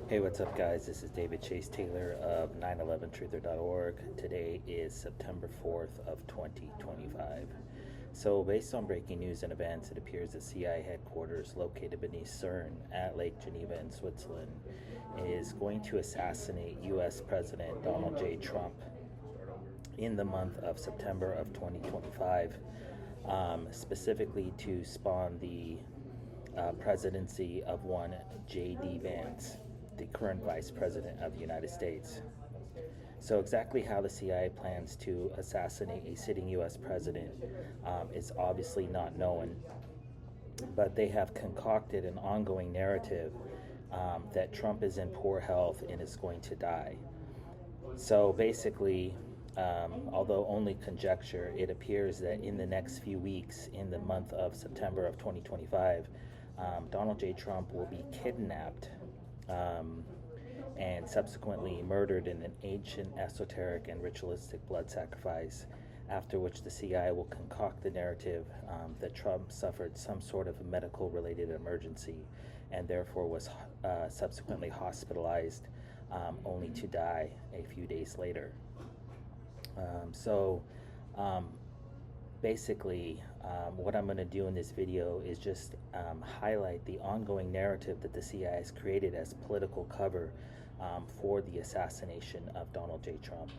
Hey, what's up, guys? This is David Chase Taylor of 911truther.org. Today is September 4th of 2025. So, based on breaking news and events, it appears the CIA headquarters located beneath CERN at Lake Geneva in Switzerland is going to assassinate U.S. President Donald J. Trump in the month of September of 2025, specifically to spawn the presidency of one J.D. Vance, the current Vice President of the United States. So exactly how the CIA plans to assassinate a sitting U.S. president is obviously not known, but they have concocted an ongoing narrative that Trump is in poor health and is going to die. So basically, although only conjecture, it appears that in the next few weeks, in the month of September of 2025, Donald J. Trump will be kidnapped and subsequently murdered in an ancient, esoteric, and ritualistic blood sacrifice, after which the CIA will concoct the narrative that Trump suffered some sort of medical-related emergency and therefore was subsequently hospitalized, only to die a few days later. Basically, what I'm going to do in this video is just highlight the ongoing narrative that the CIA has created as political cover for the assassination of Donald J. Trump.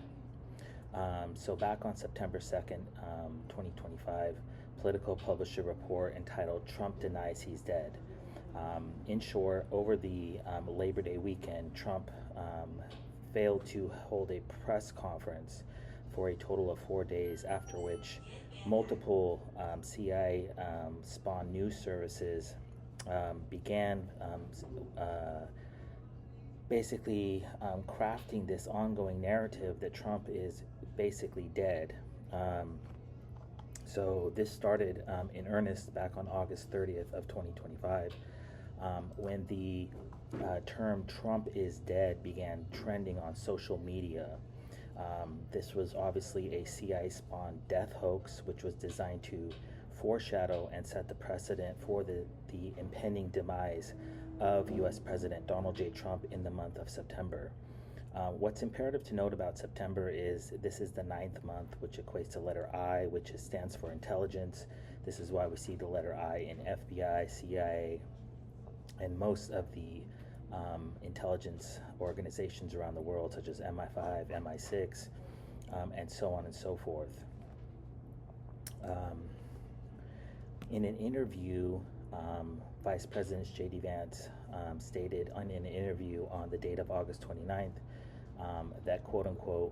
So back on September 2nd, 2025, Politico published a report entitled "Trump Denies He's Dead." In short, over the Labor Day weekend, Trump failed to hold a press conference for a total of 4 days, after which multiple CIA-spawned news services began basically crafting this ongoing narrative that Trump is basically dead. So this started in earnest back on August 30th of 2025, when the term "Trump is dead" began trending on social media. This was obviously a CIA-spawned death hoax, which was designed to foreshadow and set the precedent for the impending demise of U.S. President Donald J. Trump in the month of September. What's imperative to note about September is this is the 9th month, which equates to letter I, which stands for intelligence. This is why we see the letter I in FBI, CIA, and most of the intelligence organizations around the world, such as MI5, MI6, and so on and so forth. In an interview, Vice President J.D. Vance stated in an interview on the date of August 29th that, quote unquote,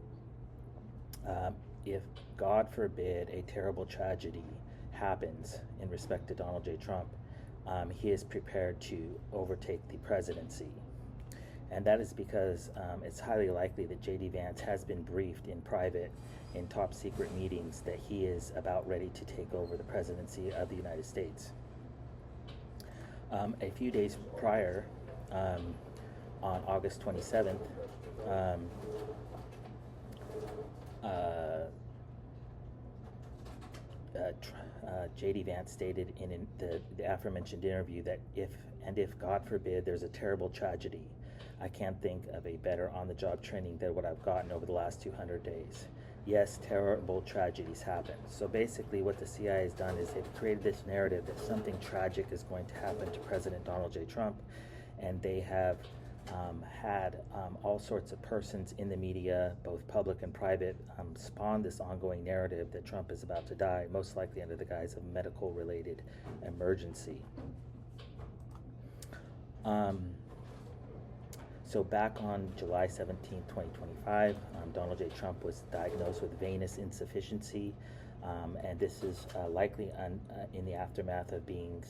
if God forbid a terrible tragedy happens in respect to Donald J. Trump, he is prepared to overtake the presidency. And that is because it's highly likely that J.D. Vance has been briefed in private in top secret meetings that he is about ready to take over the presidency of the United States. A few days prior, on August 27th, J.D. Vance stated in the aforementioned interview that if God forbid there's a terrible tragedy, I can't think of a better on-the-job training than what I've gotten over the last 200 days. Yes, terrible tragedies happen. So basically what the CIA has done is they've created this narrative that something tragic is going to happen to President Donald J. Trump, and they have had all sorts of persons in the media, both public and private, spawn this ongoing narrative that Trump is about to die, most likely under the guise of medical-related emergency. So back on July 17, 2025, Donald J. Trump was diagnosed with venous insufficiency, and this is likely in the aftermath of being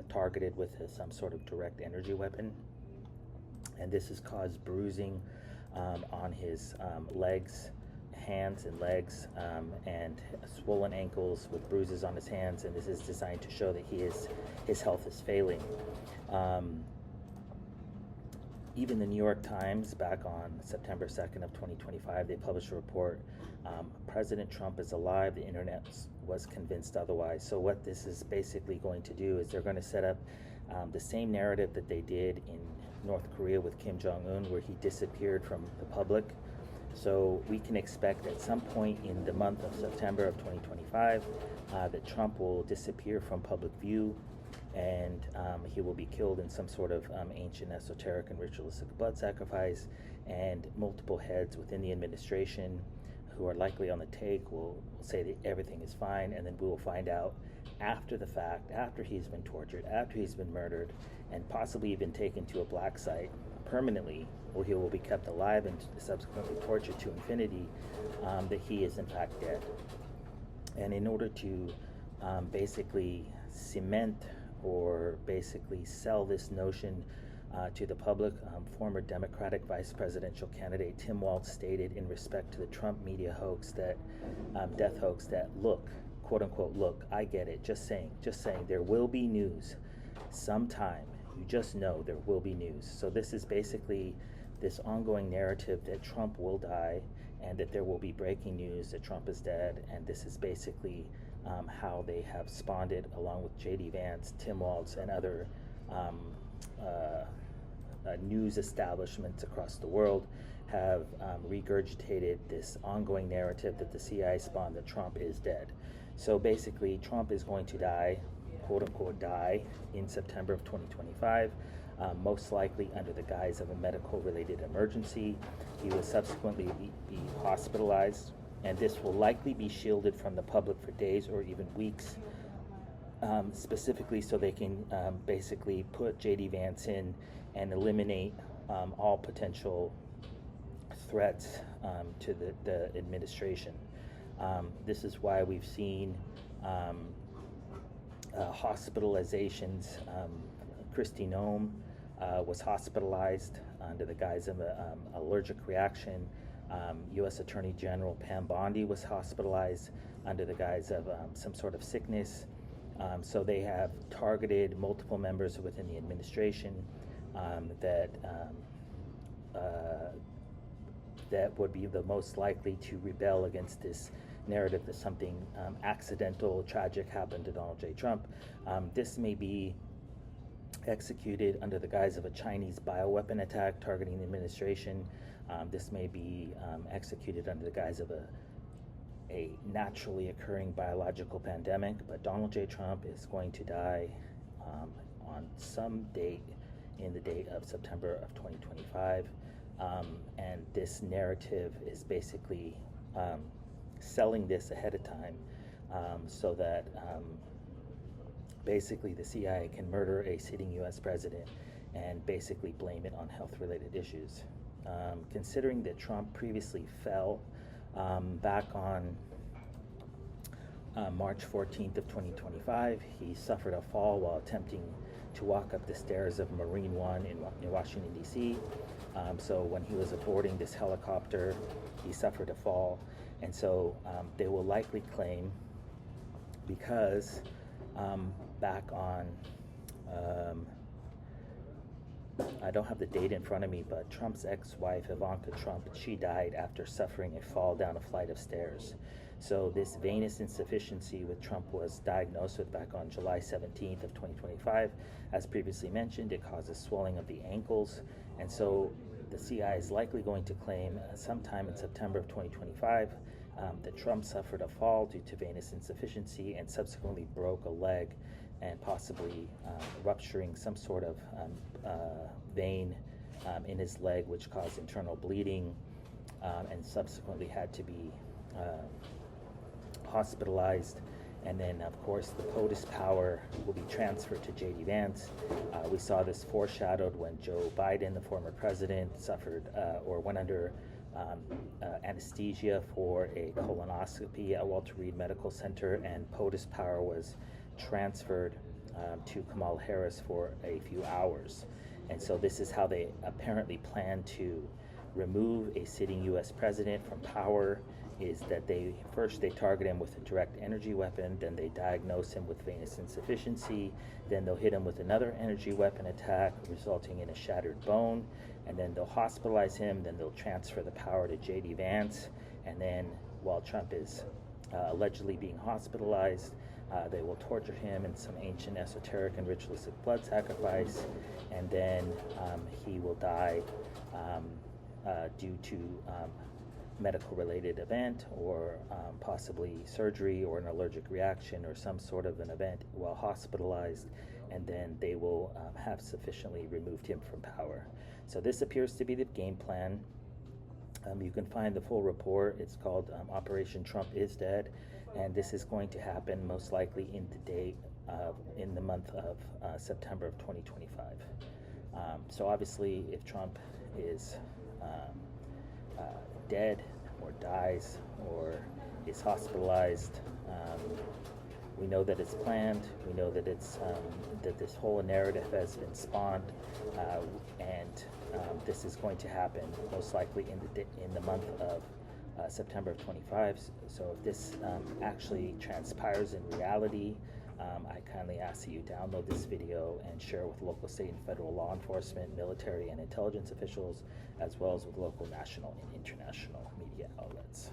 targeted with some sort of direct energy weapon. And this has caused bruising on his legs, hands and legs, and swollen ankles with bruises on his hands, and this is designed to show that his health is failing. Even the New York Times, back on September 2nd of 2025, they published a report, President Trump is alive, the internet was convinced otherwise. So what this is basically going to do is they're going to set up the same narrative that they did in North Korea with Kim Jong-un, where he disappeared from the public. So we can expect at some point in the month of September of 2025 that Trump will disappear from public view, and he will be killed in some sort of ancient, esoteric, and ritualistic blood sacrifice, and multiple heads within the administration who are likely on the take will say that everything is fine, and then we will find out after the fact, after he's been tortured, after he's been murdered, and possibly even taken to a black site permanently, where he will be kept alive and subsequently tortured to infinity, that he is in fact dead. And in order to basically cement or basically sell this notion to the public, former Democratic vice presidential candidate Tim Walz stated in respect to the Trump media hoax that, death hoax, that look, quote unquote, look, I get it, just saying, there will be news sometime. You just know there will be news. So this is basically this ongoing narrative that Trump will die and that there will be breaking news that Trump is dead. And this is basically how they have spawned it, along with J.D. Vance, Tim Walz, and other news establishments across the world have regurgitated this ongoing narrative that the CIA spawned that Trump is dead. So basically, Trump is going to die, quote unquote, die in September of 2025, most likely under the guise of a medical related emergency. He will subsequently be hospitalized, and this will likely be shielded from the public for days or even weeks, specifically so they can basically put J.D. Vance in and eliminate all potential threats to the administration. This is why we've seen hospitalizations. Kristi Noem was hospitalized under the guise of an allergic reaction. U.S. Attorney General Pam Bondi was hospitalized under the guise of some sort of sickness. So they have targeted multiple members within the administration that would be the most likely to rebel against this narrative that something accidental, tragic happened to Donald J. Trump. This may be executed under the guise of a Chinese bioweapon attack targeting the administration. This may be executed under the guise of a naturally occurring biological pandemic, but Donald J. Trump is going to die on some date in the date of September of 2025. And this narrative is basically selling this ahead of time so that basically the CIA can murder a sitting U.S. president and basically blame it on health-related issues. Considering that Trump previously fell back on March 14th of 2025, he suffered a fall while attempting to walk up the stairs of Marine One in Washington, D.C. So when he was boarding this helicopter, he suffered a fall. And so they will likely claim, because back on, I don't have the date in front of me, but Trump's ex-wife, Ivanka Trump, she died after suffering a fall down a flight of stairs. So this venous insufficiency with Trump was diagnosed with back on July 17th of 2025. As previously mentioned, it causes swelling of the ankles. And so the CIA is likely going to claim sometime in September of 2025 that Trump suffered a fall due to venous insufficiency and subsequently broke a leg and possibly rupturing some sort of vein in his leg, which caused internal bleeding, and subsequently had to be hospitalized. And then, of course, the POTUS power will be transferred to J.D. Vance. We saw this foreshadowed when Joe Biden, the former president, suffered or went under anesthesia for a colonoscopy at Walter Reed Medical Center, and POTUS power was transferred to Kamala Harris for a few hours. And so this is how they apparently plan to remove a sitting U.S. president from power, is that they target him with a direct energy weapon, then they diagnose him with venous insufficiency, then they'll hit him with another energy weapon attack resulting in a shattered bone, and then they'll hospitalize him, then they'll transfer the power to J.D. Vance, and then while Trump is allegedly being hospitalized, They will torture him in some ancient esoteric and ritualistic blood sacrifice, and then he will die due to medical related event, or possibly surgery or an allergic reaction or some sort of an event while hospitalized, and then they will have sufficiently removed him from power. So this appears to be the game plan. You can find the full report. It's called Operation Trump is Dead, and this is going to happen most likely in the month of September of 2025. So obviously, if Trump is dead or dies or is hospitalized, we know that it's planned. We know that it's that this whole narrative has been spawned, and this is going to happen most likely in the month of September of 25. So if this actually transpires in reality, I kindly ask that you download this video and share it with local, state, and federal law enforcement, military, and intelligence officials, as well as with local, national, and international media outlets.